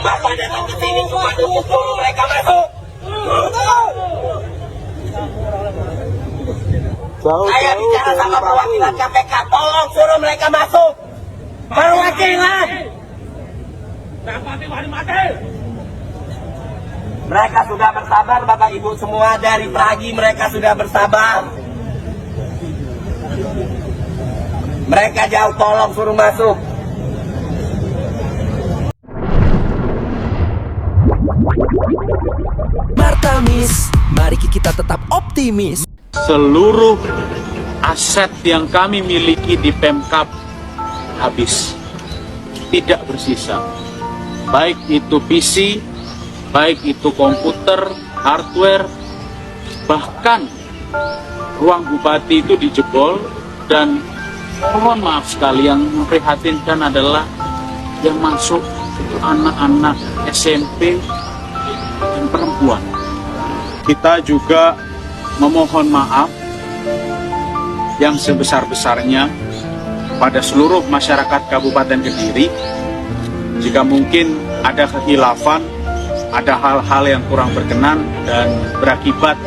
Bapak datang ke sini cuma dukung suruh mereka masuk. Saya bicara sama perwakilan KPK, tolong suruh mereka masuk. Perwakilan. Mereka sudah bersabar, Bapak Ibu semua dari pagi mereka sudah bersabar. Mereka jauh, tolong suruh masuk. Martamis, mari kita tetap optimis. Seluruh aset yang kami miliki di Pemkab habis, tidak bersisa. Baik itu PC, baik itu komputer, hardware, bahkan ruang bupati itu dijebol. Dan mohon maaf sekali, yang memprihatinkan adalah yang masuk anak-anak SMP dan perempuan. Kita juga memohon maaf yang sebesar-besarnya pada seluruh masyarakat Kabupaten Kediri jika mungkin ada khilafan, ada hal-hal yang kurang berkenan dan berakibat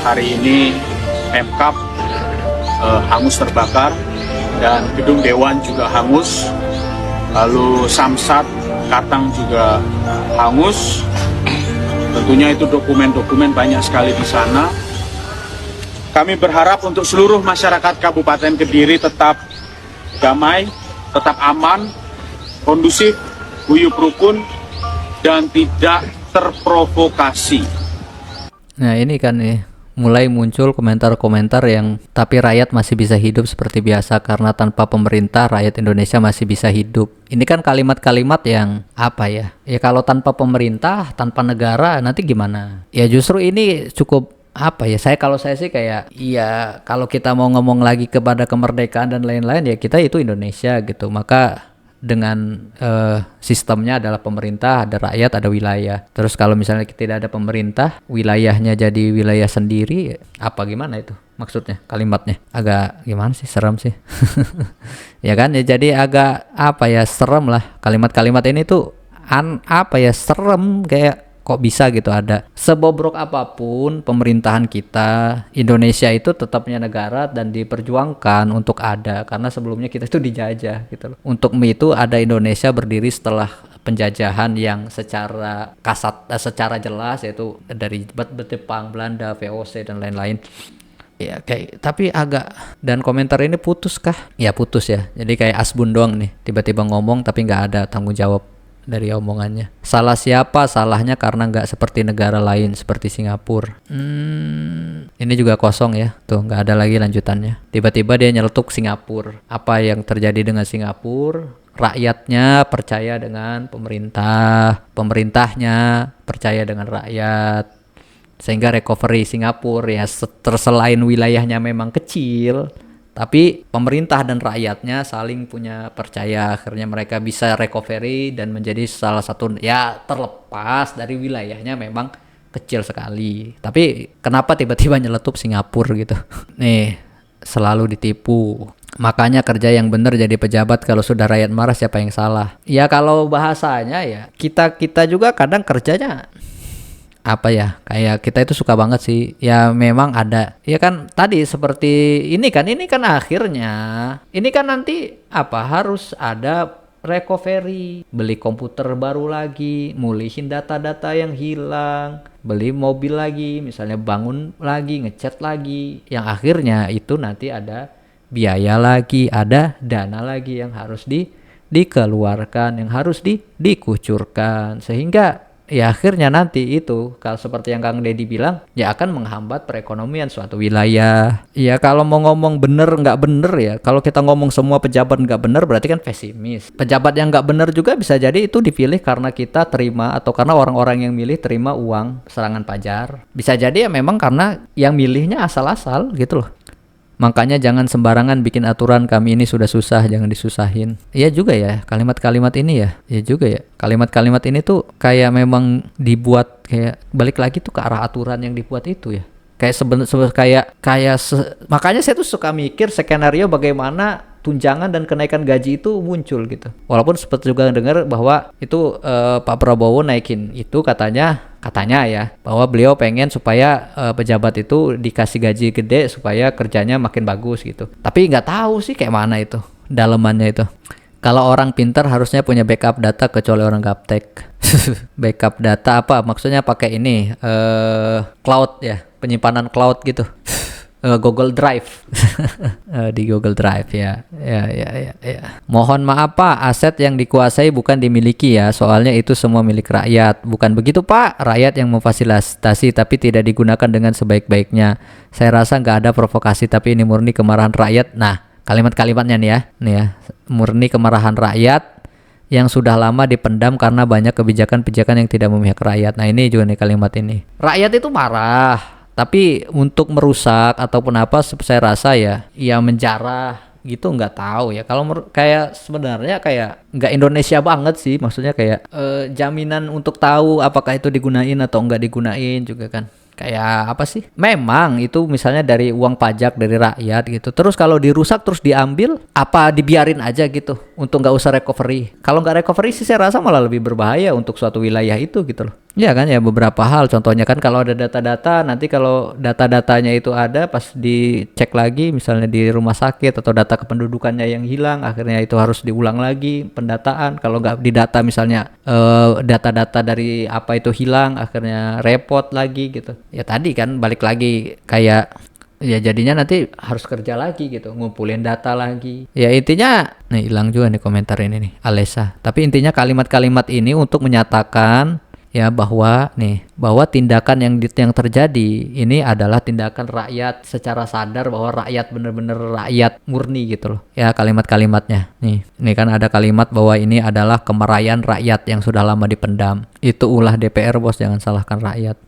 hari ini Pemkab hangus terbakar dan gedung Dewan juga hangus, lalu Samsat Katang juga hangus. Tentunya itu dokumen-dokumen banyak sekali di sana. Kami berharap untuk seluruh masyarakat Kabupaten Kediri tetap damai, tetap aman, kondusif, guyup rukun, dan tidak terprovokasi. Nah ini kan nih, mulai muncul komentar-komentar yang tapi rakyat masih bisa hidup seperti biasa karena tanpa pemerintah rakyat Indonesia masih bisa hidup. Ini kan kalimat-kalimat yang apa ya? Ya kalau tanpa pemerintah, tanpa negara nanti gimana? Ya justru ini cukup apa ya? Kalau saya sih kayak iya, kalau kita mau ngomong lagi kepada kemerdekaan dan lain-lain ya kita itu Indonesia gitu. Maka dengan sistemnya adalah pemerintah, ada rakyat, ada wilayah. Terus kalau misalnya tidak ada pemerintah, wilayahnya jadi wilayah sendiri, apa gimana itu maksudnya? Kalimatnya agak gimana sih, serem sih. Ya kan, ya jadi agak apa ya, serem lah. Kalimat-kalimat ini tuh apa ya, serem, kayak kok bisa gitu ada. Sebobrok apapun pemerintahan kita, Indonesia itu tetapnya negara dan diperjuangkan untuk ada, karena sebelumnya kita itu dijajah gitu loh. Untuk itu ada Indonesia berdiri setelah penjajahan yang secara kasat, secara jelas, yaitu dari Jepang, Belanda, VOC dan lain-lain. Ya kayak, tapi agak, dan komentar ini putus kah? Ya putus ya. Jadi kayak asbun doang nih, tiba-tiba ngomong tapi nggak ada tanggung jawab dari omongannya. Salah siapa? Salahnya karena nggak seperti negara lain seperti Singapura. Ini juga kosong ya, tuh nggak ada lagi lanjutannya. Tiba-tiba dia nyeletuk Singapura. Apa yang terjadi dengan Singapura? Rakyatnya percaya dengan pemerintah, pemerintahnya percaya dengan rakyat, sehingga recovery Singapura ya terselain wilayahnya memang kecil, tapi pemerintah dan rakyatnya saling punya percaya, akhirnya mereka bisa recovery dan menjadi salah satu, ya terlepas dari wilayahnya memang kecil sekali. Tapi kenapa tiba-tiba nyeletup Singapura gitu? Nih, selalu ditipu. Makanya kerja yang benar jadi pejabat, kalau sudah rakyat marah siapa yang salah? Ya kalau bahasanya ya, kita juga kadang kerjanya apa ya, kayak kita itu suka banget sih ya, memang ada ya kan, tadi seperti ini kan akhirnya ini kan nanti apa, harus ada recovery, beli komputer baru lagi, mulihin data-data yang hilang, beli mobil lagi misalnya, bangun lagi, ngecat lagi, yang akhirnya itu nanti ada biaya lagi, ada dana lagi yang harus dikeluarkan, yang harus dikucurkan, sehingga ya akhirnya nanti itu kalau seperti yang Kang Deddy bilang, ya akan menghambat perekonomian suatu wilayah. Ya kalau mau ngomong bener nggak bener ya, kalau kita ngomong semua pejabat nggak bener berarti kan pesimis. Pejabat yang nggak bener juga bisa jadi itu dipilih karena kita terima, atau karena orang-orang yang milih terima uang serangan pajar. Bisa jadi ya memang karena yang milihnya asal-asal gitu loh. Makanya jangan sembarangan bikin aturan, kami ini sudah susah, jangan disusahin. Iya juga ya, kalimat-kalimat ini ya. Iya juga ya. Kalimat-kalimat ini tuh kayak memang dibuat kayak balik lagi tuh ke arah aturan yang dibuat itu ya. Kayak makanya saya tuh suka mikir skenario bagaimana tunjangan dan kenaikan gaji itu muncul gitu. Walaupun sempat juga dengar bahwa itu Pak Prabowo naikin itu katanya ya, bahwa beliau pengen supaya pejabat itu dikasih gaji gede supaya kerjanya makin bagus gitu. Tapi nggak tahu sih kayak mana itu dalemannya itu. Kalau orang pintar harusnya punya backup data, kecuali orang gaptek. Backup data apa? Maksudnya pakai ini cloud ya, penyimpanan cloud gitu. Google Drive. Di Google Drive ya. Mohon maaf Pak, aset yang dikuasai bukan dimiliki ya, soalnya itu semua milik rakyat. Bukan begitu Pak, rakyat yang memfasilitasi tapi tidak digunakan dengan sebaik-baiknya. Saya rasa nggak ada provokasi, tapi ini murni kemarahan rakyat. Nah, kalimat-kalimatnya nih ya, murni kemarahan rakyat yang sudah lama dipendam karena banyak kebijakan-kebijakan yang tidak memihak rakyat. Nah ini juga nih kalimat ini. Rakyat itu marah. Tapi untuk merusak ataupun apa, saya rasa ya menjarah gitu nggak tahu ya. Kalau kayak sebenarnya kayak nggak Indonesia banget sih, maksudnya kayak jaminan untuk tahu apakah itu digunain atau nggak digunain juga kan. Kayak apa sih? Memang itu misalnya dari uang pajak dari rakyat gitu. Terus kalau dirusak terus diambil, apa dibiarin aja gitu untuk nggak usah recovery? Kalau nggak recovery sih saya rasa malah lebih berbahaya untuk suatu wilayah itu gitu loh. Ya kan ya, beberapa hal contohnya kan kalau ada data-data, nanti kalau data-datanya itu ada pas dicek lagi misalnya di rumah sakit atau data kependudukannya yang hilang, akhirnya itu harus diulang lagi pendataan. Kalau nggak didata misalnya data-data dari apa itu hilang, akhirnya repot lagi gitu. Ya tadi kan balik lagi kayak ya jadinya nanti harus kerja lagi gitu, ngumpulin data lagi. Ya intinya nih hilang juga nih komentar ini nih Alessa. Tapi intinya kalimat-kalimat ini untuk menyatakan ya bahwa tindakan yang terjadi ini adalah tindakan rakyat secara sadar, bahwa rakyat benar-benar rakyat murni gitu loh. Ya kalimat-kalimatnya. Ini kan ada kalimat bahwa ini adalah kemarahan rakyat yang sudah lama dipendam. Itu ulah DPR bos, jangan salahkan rakyat.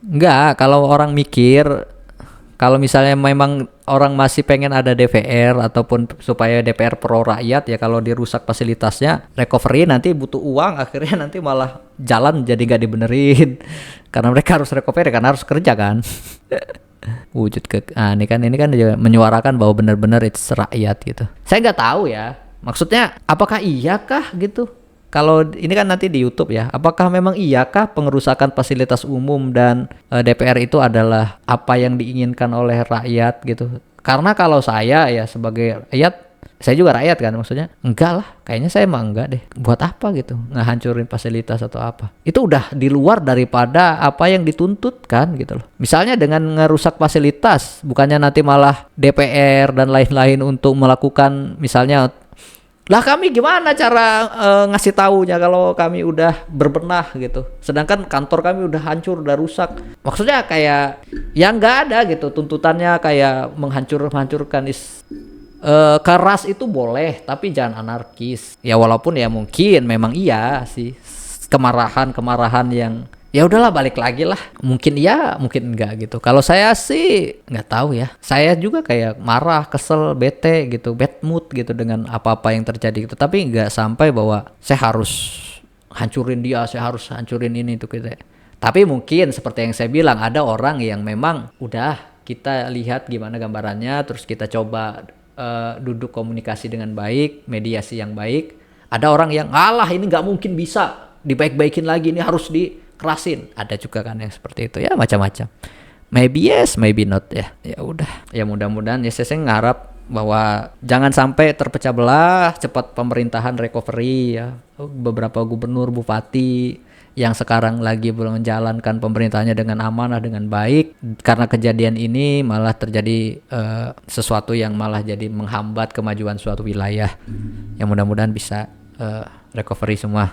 Enggak, kalau orang mikir, kalau misalnya memang orang masih pengen ada DPR ataupun supaya DPR pro rakyat, ya kalau dirusak fasilitasnya, recovery nanti butuh uang, akhirnya nanti malah jalan jadi gak dibenerin. Karena mereka harus recovery, karena harus kerja kan. Wujud ini kan juga menyuarakan bahwa benar-benar itu rakyat gitu. Saya nggak tahu ya, maksudnya apakah iyakah gitu? Kalau ini kan nanti di YouTube ya, apakah memang iyakah pengerusakan fasilitas umum dan DPR itu adalah apa yang diinginkan oleh rakyat gitu? Karena kalau saya ya sebagai rakyat, saya juga rakyat kan, maksudnya enggak lah, kayaknya saya emang enggak deh. Buat apa gitu ngehancurin fasilitas atau apa? Itu udah di luar daripada apa yang dituntut kan gitu loh. Misalnya dengan ngerusak fasilitas, bukannya nanti malah DPR dan lain-lain untuk melakukan misalnya, lah kami gimana cara ngasih taunya kalau kami udah berbenah gitu, sedangkan kantor kami udah hancur, udah rusak. Maksudnya kayak yang nggak ada gitu tuntutannya, kayak menghancurkan keras itu boleh tapi jangan anarkis ya. Walaupun ya mungkin memang iya sih kemarahan yang ya udahlah balik lagi lah, mungkin iya mungkin enggak gitu. Kalau saya sih nggak tahu ya, saya juga kayak marah, kesel, bete gitu, bad mood gitu dengan apa-apa yang terjadi gitu. Tapi nggak sampai bahwa saya harus hancurin dia, saya harus hancurin ini tuh gitu. Tapi mungkin seperti yang saya bilang, ada orang yang memang udah kita lihat gimana gambarannya, terus kita coba duduk komunikasi dengan baik, mediasi yang baik. Ada orang yang alah ini nggak mungkin bisa dibaik-baikin lagi, ini harus kerasin. Ada juga kan yang seperti itu ya, macam-macam. Maybe yes, maybe not ya. Ya udah. Ya mudah-mudahan ya saya ngarap bahwa jangan sampai terpecah belah, cepat pemerintahan recovery ya. Beberapa gubernur, bupati yang sekarang lagi belum menjalankan pemerintahannya dengan amanah, dengan baik, karena kejadian ini malah terjadi sesuatu yang malah jadi menghambat kemajuan suatu wilayah. Yang mudah-mudahan bisa recovery semua.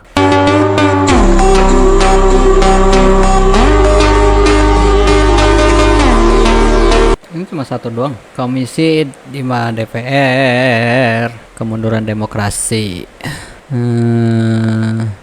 Ini cuma satu doang. Komisi 5 DPR, kemunduran demokrasi.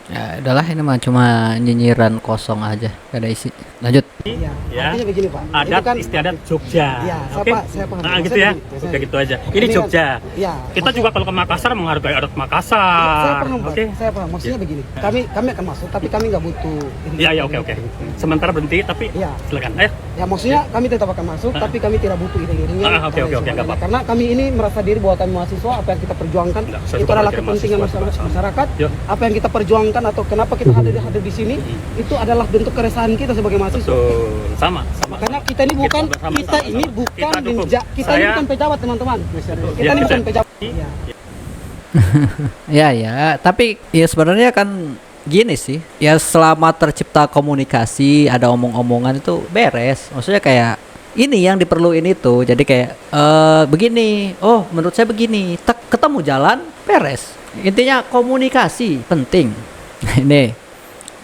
Ya udahlah, ini mah cuma nyinyiran kosong aja, gak ada isi. Lanjut. Ya. Artinya begini Pak. Adat Kan, istiadat Jogja. ya, Oke. saya paham. Nah, gitu Saya ya. begini, saya Oke, gitu aja. Ini Ini kan- Jogja. Ya. Kita juga kalau ke Makassar menghargai adat Makassar. Saya paham Pak. Oke. Saya paham. Maksudnya begini. Kami akan masuk, tapi kami nggak butuh. Iya, oke. Sementara berhenti, tapi Iya. silakan. Ayo. Ya maksudnya kami tetap akan masuk, tapi kami tidak butuh iring-iringan. Oke, dan nggak sebagainya. apa-apa. Karena kami ini merasa diri bahwa kami mahasiswa, apa yang kita perjuangkan Nggak, saya itu juga adalah belajar kepentingan mahasiswa. masyarakat. Yuk. Apa yang kita perjuangkan atau kenapa kita hadir di sini itu adalah bentuk keresahan kita sebagai mahasiswa. Betul, sama. Makanya kita ini bukan bersama, kita sama. ini bukan Kita dukung. kita ini Saya- bukan pejabat teman-teman. Kita Ya, ini kita- bukan pejabat. Iya. Ya, tapi ya sebenarnya kan gini sih, ya selama tercipta komunikasi, ada omong-omongan itu beres. Maksudnya kayak ini yang diperluin itu. Jadi kayak begini, oh menurut saya begini, ketemu jalan, beres. Intinya komunikasi penting. Ini,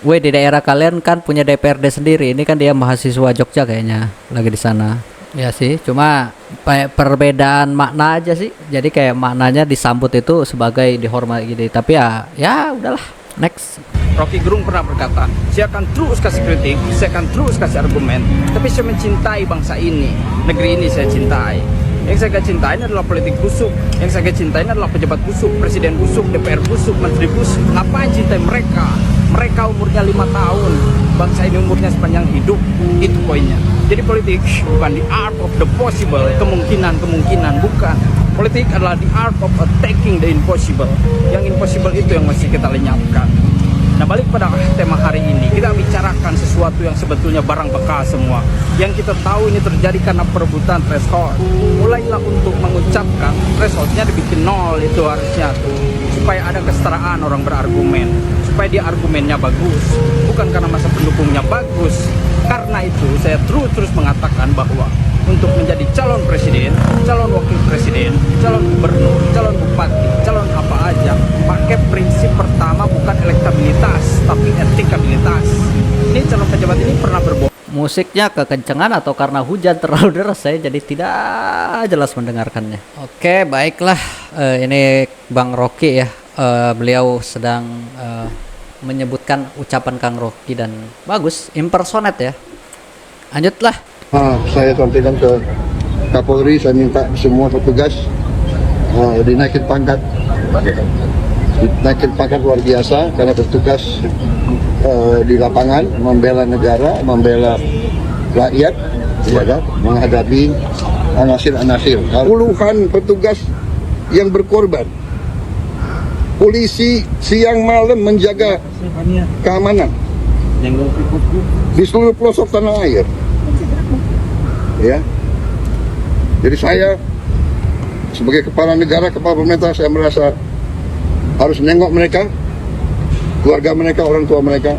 di daerah kalian kan punya DPRD sendiri. Ini kan dia mahasiswa Jogja kayaknya, lagi di sana. Ya sih, cuma perbedaan makna aja sih. Jadi kayak maknanya disambut itu sebagai dihormati gitu. Tapi ya udahlah, next. Rocky Gerung pernah berkata, saya akan terus kasih kritik, saya akan terus kasih argumen, tapi saya mencintai bangsa ini, negeri ini saya cintai. Yang saya gak cintain adalah politik busuk, yang saya gak cintain adalah pejabat busuk, presiden busuk, DPR busuk, menteri busuk. Ngapain cintai mereka? Mereka umurnya 5 tahun, bangsa ini umurnya sepanjang hidup, itu poinnya. Jadi politik bukan the art of the possible, kemungkinan, bukan. Politik adalah the art of attacking the impossible. Yang impossible itu yang mesti kita lenyapkan. Nah, balik pada tema hari ini, kita bicarakan sesuatu yang sebetulnya barang bekas semua. Yang kita tahu ini terjadi karena perebutan threshold. Mulailah untuk mengucapkan thresholdnya dibikin 0 itu harusnya tuh, supaya ada kesetaraan orang berargumen, supaya dia argumennya bagus, bukan karena masa pendukungnya bagus. Karena itu saya terus mengatakan bahwa untuk menjadi calon presiden, calon wakil presiden, calon gubernur, calon bupati, calon apa aja, pakai prinsip pertama bukan elektabilitas, tapi etikabilitas. Ini calon pejabat ini pernah berbohong. Musiknya kekencengan atau karena hujan terlalu deras, saya jadi tidak jelas mendengarkannya. Oke, baiklah. Ini Bang Rocky ya. Beliau sedang menyebutkan ucapan Kang Rocky dan bagus, impersonate ya. Lanjutlah. Saya sampaikan ke Kapolri, saya minta semua petugas dinaikin pangkat luar biasa karena bertugas di lapangan membela negara, membela rakyat, ya kan, menghadapi anasir-anasir. Puluhan petugas yang berkorban, polisi siang malam menjaga keamanan di seluruh pelosok tanah air. Ya, jadi saya sebagai kepala negara, kepala pemerintah, saya merasa harus nengok mereka, keluarga mereka, orang tua mereka,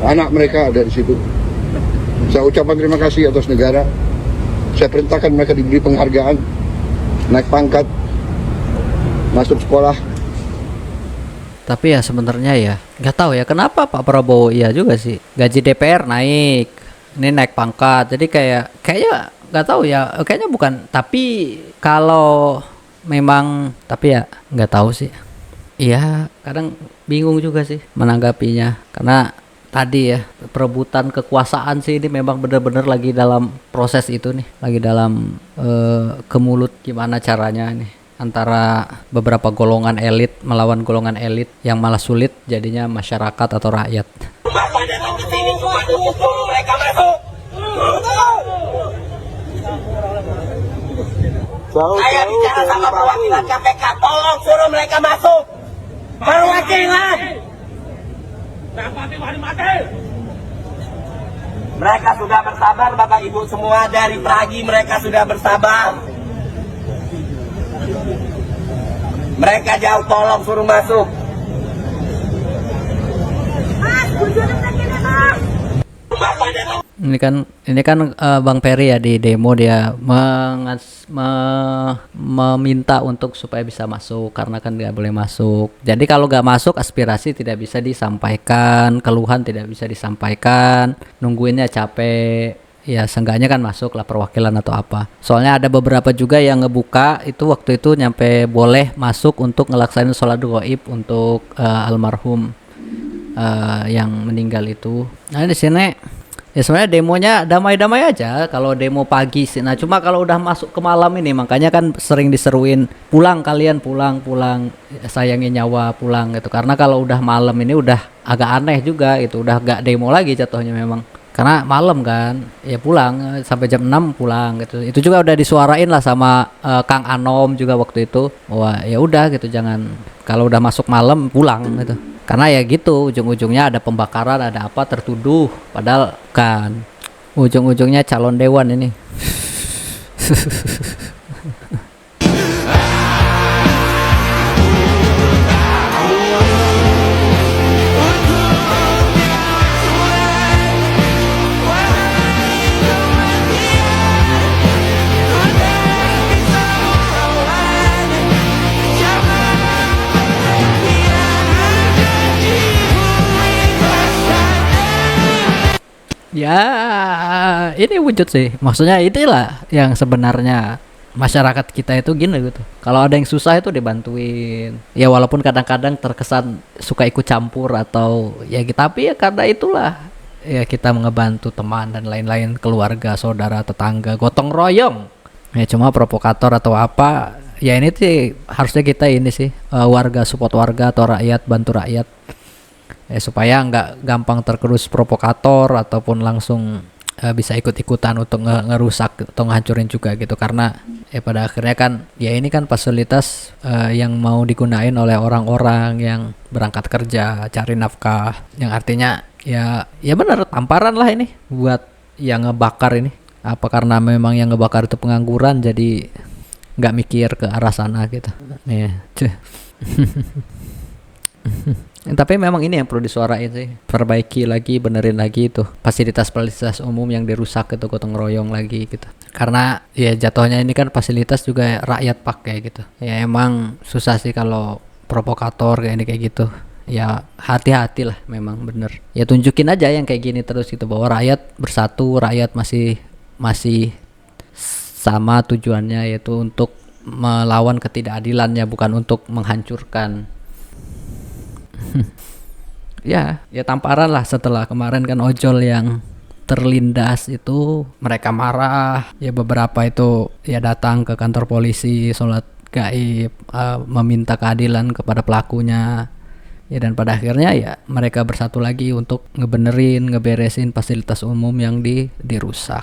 anak mereka ada di situ. Saya ucapkan terima kasih atas negara. Saya perintahkan mereka diberi penghargaan, naik pangkat, masuk sekolah. Tapi ya sebenarnya ya nggak tahu ya kenapa Pak Prabowo iya juga sih, gaji DPR naik, ini naik pangkat, jadi kayaknya nggak tahu ya, kayaknya bukan. Tapi kalau memang, tapi ya nggak tahu sih. Iya, kadang bingung juga sih menanggapinya, karena tadi ya perebutan kekuasaan sih ini memang benar-benar lagi dalam proses itu nih, lagi dalam kemulut gimana caranya nih antara beberapa golongan elit melawan golongan elit yang malah sulit jadinya masyarakat atau rakyat. Bapak datang ke sini cuma suruh mereka masuk. Saya bicara sama perwakilan KPK, tolong suruh mereka masuk. Perwakilan. Mereka sudah bersabar, Bapak Ibu semua, dari pagi mereka sudah bersabar. Mereka jauh, tolong suruh masuk. Ini kan Bang Peri ya di demo dia meminta untuk supaya bisa masuk karena kan nggak boleh masuk. Jadi kalau nggak masuk aspirasi tidak bisa disampaikan, keluhan tidak bisa disampaikan, nungguinnya capek. Ya seenggaknya kan masuk lah perwakilan atau apa. Soalnya ada beberapa juga yang ngebuka itu waktu itu nyampe boleh masuk untuk ngelaksanin sholat gaib untuk almarhum yang meninggal itu. Nah di sini ya sebenarnya demonya damai-damai aja kalau demo pagi sih. Nah cuma kalau udah masuk ke malam ini makanya kan sering diseruin pulang kalian, pulang sayangin nyawa, pulang gitu. Karena kalau udah malam ini udah agak aneh juga itu, udah gak demo lagi jatuhnya memang. karena malam kan, ya pulang sampai jam 6 pulang gitu. Itu juga udah disuarain lah sama Kang Anom juga waktu itu, bahwa ya udah gitu, jangan kalau udah masuk malam pulang gitu. Karena ya gitu, ujung-ujungnya ada pembakaran, ada apa, tertuduh, padahal kan ujung-ujungnya calon dewan ini. Ya, ini wujud sih. Maksudnya inilah yang sebenarnya masyarakat kita itu gini gitu. Kalau ada yang susah itu dibantuin. Ya walaupun kadang-kadang terkesan suka ikut campur atau ya kita, tapi ya karena itulah ya kita ngebantu teman dan lain-lain, keluarga, saudara, tetangga, gotong royong. Ya cuma provokator atau apa, ya ini sih harusnya kita ini sih warga, support warga atau rakyat, bantu rakyat. Ya, supaya nggak gampang tergerus provokator ataupun langsung bisa ikut-ikutan untuk ngerusak atau ngehancurin juga gitu. Karena ya pada akhirnya kan ya ini kan fasilitas yang mau digunain oleh orang-orang yang berangkat kerja cari nafkah, yang artinya ya benar tamparan lah ini buat yang ngebakar ini. Apa karena memang yang ngebakar itu pengangguran, jadi nggak mikir ke arah sana gitu. Nih. Tapi memang ini yang perlu disuarain sih, perbaiki lagi, benerin lagi itu fasilitas umum yang dirusak itu, gotong royong lagi gitu. Karena ya jatuhnya ini kan fasilitas juga rakyat pakai gitu. Ya emang susah sih kalau provokator kayak ini kayak gitu. Ya hati-hati lah, memang bener. Ya tunjukin aja yang kayak gini terus gitu, bahwa rakyat bersatu, rakyat masih sama tujuannya, yaitu untuk melawan ketidakadilannya, bukan untuk menghancurkan. Ya tamparan lah setelah kemarin kan ojol yang terlindas itu, mereka marah. Ya beberapa itu ya datang ke kantor polisi, sholat gaib, meminta keadilan kepada pelakunya. Ya dan pada akhirnya ya mereka bersatu lagi untuk ngebenerin, ngeberesin fasilitas umum yang dirusak.